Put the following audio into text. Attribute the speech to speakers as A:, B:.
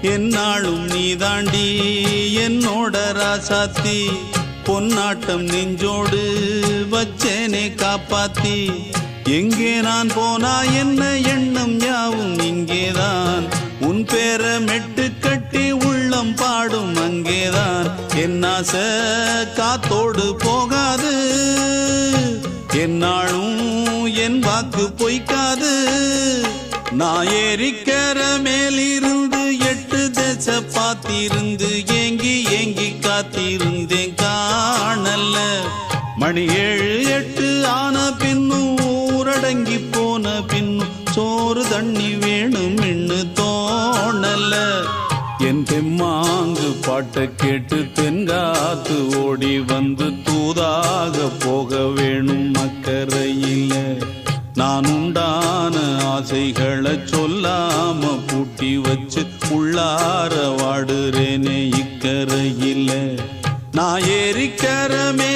A: என்னாலும் நீ தாண்டி என்னோட ராசாத்தி பொன்னாட்டம் நெஞ்சோடு வச்சேனே காப்பாத்தி எங்கே நான் போனா என்ன எண்ணம் யாவும் இங்கேதான் உன் பேர மெட்டு கட்டி உள்ளம் பாடும் அங்கேதான் என்னாச காத்தோடு போகாது என்னாலும் என் வாக்கு பொய்க்காது நான் ஏறிக்கர மேலிருந்து 8 தேச பார்த்திருந்து ஏங்கி ஏங்கி காத்திருந்தேன் காணல மணி 7 8 ஆன பின்னும் ஊரடங்கி போன பின்னும் சோறு தண்ணி வேணும் இன்னு தோணல என் தெம்மாங்கு பாட்டை கேட்டு தென்காத்து ஓடி வந்து தூதாக போக வேணும் அக்கறையில நான் உண்டான ஆசைகளை சொல்லாம பூட்டி வச்சு உள்ளார வாடுறேனே இக்கரையில நான் ஏறிக்கரமே